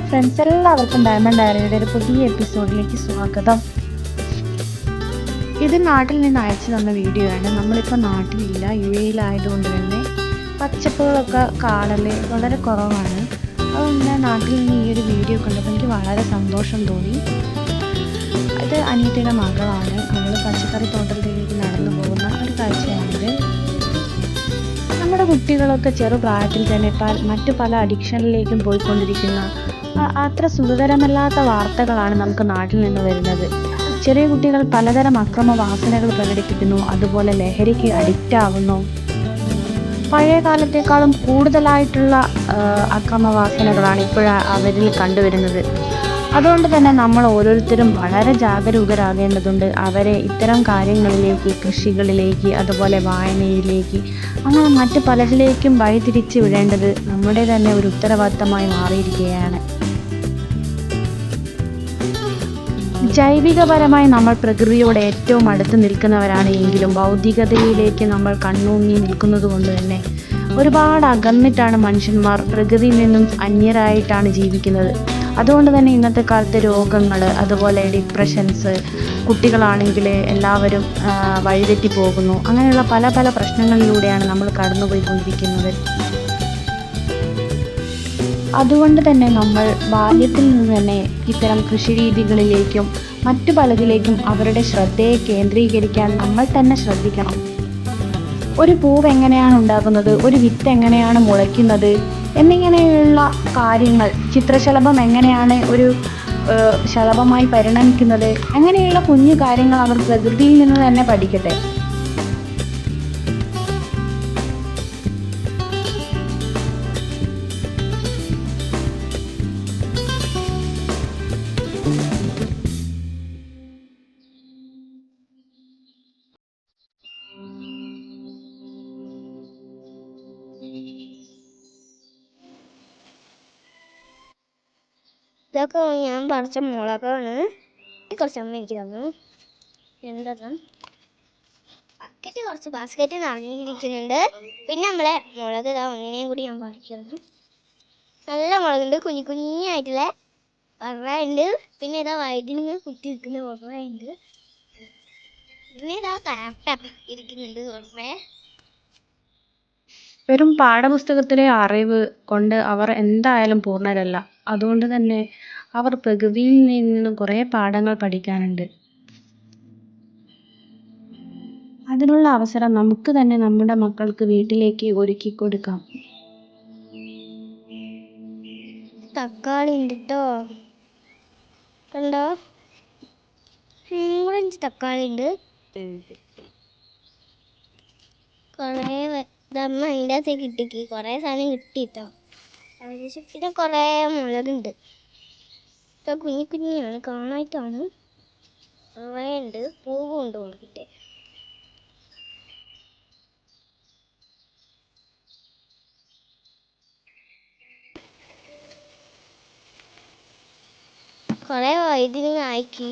Friends, എല്ലാവർക്കും diamond ഡയറിയുടെ ഒരു പുതിയ എപ്പിസോഡിലേക്ക് സ്വാഗതം. ഇത് നാട്ടിൽ നിന്ന് അയച്ചു തന്ന വീഡിയോ ആണ്. നമ്മളിപ്പോൾ നാട്ടിലില്ല, യുഎഇയിലായതുകൊണ്ട് തന്നെ പച്ചപ്പുകളൊക്കെ കാണൽ വളരെ കുറവാണ്. അതുകൊണ്ട് നാട്ടിൽ നിന്ന് ഈ ഒരു വീഡിയോ കണ്ടപ്പോൾ എനിക്ക് വളരെ സന്തോഷം തോന്നി. ഇത് അനിയത്തിയുടെ മകളാണ്. അവൾ പച്ചക്കറി തോട്ടത്തിലേക്ക് നടന്നു പോകുന്ന ഒരു കാഴ്ചയാണിത്. നമ്മുടെ കുട്ടികളൊക്കെ ചെറുപ്രായത്തിൽ തന്നെ മറ്റു പല അഡിക്ഷനിലേക്കും പോയിക്കൊണ്ടിരിക്കുന്ന അത്ര സുഖകരമല്ലാത്ത വാർത്തകളാണ് നമുക്ക് നാട്ടിൽ നിന്ന് വരുന്നത്. ചെറിയ കുട്ടികൾ പലതരം അക്രമ വാസനകൾ പ്രകടിപ്പിക്കുന്നു, അതുപോലെ ലഹരിക്ക് അഡിക്റ്റ് ആകുന്നു. പഴയ കാലത്തേക്കാളും കൂടുതലായിട്ടുള്ള അക്രമവാസനകളാണ് ഇപ്പോഴാണ് അവരിൽ കണ്ടുവരുന്നത്. അതുകൊണ്ട് തന്നെ നമ്മൾ ഓരോരുത്തരും വളരെ ജാഗരൂകരാകേണ്ടതുണ്ട്. അവരെ ഇത്തരം കാര്യങ്ങളിലേക്ക്, കൃഷികളിലേക്ക്, അതുപോലെ വായനയിലേക്ക്, അങ്ങനെ മറ്റ് പലതിലേക്കും വഴിതിരിച്ച് വിടേണ്ടത് നമ്മുടെ തന്നെ ഒരു ഉത്തരവാദിത്തമായി മാറിയിരിക്കുകയാണ്. ജൈവികപരമായി നമ്മൾ പ്രകൃതിയോട് ഏറ്റവും അടുത്ത് നിൽക്കുന്നവരാണ് എങ്കിലും ഭൗതികതയിലേക്ക് നമ്മൾ കണ്ണൂന്നി നിൽക്കുന്നത് കൊണ്ട് തന്നെ ഒരുപാട് അകന്നിട്ടാണ് മനുഷ്യന്മാർ പ്രകൃതിയിൽ നിന്നും അന്യരായിട്ടാണ് ജീവിക്കുന്നത്. അതുകൊണ്ട് തന്നെ ഇന്നത്തെ കാലത്തെ രോഗങ്ങൾ, അതുപോലെ ഡിപ്രഷൻസ്, കുട്ടികളാണെങ്കിൽ എല്ലാവരും വഴിതെറ്റി പോകുന്നു. അങ്ങനെയുള്ള പല പല പ്രശ്നങ്ങളിലൂടെയാണ് നമ്മൾ കടന്നുപോയിക്കൊണ്ടിരിക്കുന്നത്. അതുകൊണ്ട് തന്നെ നമ്മൾ ബാല്യത്തിൽ നിന്ന് തന്നെ ഇത്തരം കൃഷിരീതികളിലേക്കും മറ്റു പലതിലേക്കും അവരുടെ ശ്രദ്ധയെ കേന്ദ്രീകരിക്കാൻ നമ്മൾ തന്നെ ശ്രദ്ധിക്കണം. ഒരു പൂവ് എങ്ങനെയാണ് ഉണ്ടാകുന്നത്, ഒരു വിത്ത് എങ്ങനെയാണ് മുളയ്ക്കുന്നത് എന്നിങ്ങനെയുള്ള കാര്യങ്ങൾ, ചിത്രശലഭം എങ്ങനെയാണ് ഒരു ശലഭമായി പരിണമിക്കുന്നത്, അങ്ങനെയുള്ള കുഞ്ഞു കാര്യങ്ങൾ അവർ പ്രകൃതിയിൽ നിന്ന് തന്നെ പഠിക്കട്ടെ. ഇതൊക്കെ ഞാൻ പറിച്ച മുളകാണ്. കുറച്ച് അമ്മ എനിക്ക് തന്നു. എന്താ ബക്കറ്റ്, കുറച്ച് ബാസ്കറ്റ് നിറഞ്ഞിരിക്കുന്നുണ്ട്. പിന്നെ നമ്മളെ മുളക് ഒന്നിനെയും കൂടി ഞാൻ പറിക്കുന്നു. നല്ല മുളകുണ്ട്, കുഞ്ഞു കുഞ്ഞായിട്ടുള്ള ഉണ്ട്. പിന്നെ ഇതാ വയറ്റിന് കുത്തി നിൽക്കുന്ന ഉണ്ട്. പിന്നെ ഇതാ കറക്റ്റ് ഇരിക്കുന്നുണ്ട് ഓർമ്മ. വെറും പാഠപുസ്തകത്തിലെ അറിവ് കൊണ്ട് അവർ എന്തായാലും പൂർണ്ണരല്ല. അതുകൊണ്ട് തന്നെ അവർ പ്രകൃതിയിൽ നിന്നും കുറേ പാഠങ്ങൾ പഠിക്കാനുണ്ട്. അതിനുള്ള അവസരം നമുക്ക് തന്നെ നമ്മുടെ മക്കൾക്ക് വീട്ടിലേക്ക് ഒരുക്കി കൊടുക്കാം. തക്കാളി ഉണ്ട് കേട്ടോ, കണ്ടോ? 5 തക്കാളി ഉണ്ട്. കുറേ ദമ്മ അതിൻ്റെ അകത്തേക്ക് കിട്ടിക്ക് കുറേ സാധനം കിട്ടിട്ടോ. പിന്നെ കുറേ മുളകുണ്ട്. ഇപ്പൊ കുഞ്ഞു കുഞ്ഞാണ്, കാണായിട്ടാണ്. കുറേ ഉണ്ട്, പൂവും ഉണ്ട് മുളകിട്ട്. കുറേ വൈദ്യുതി ആക്കി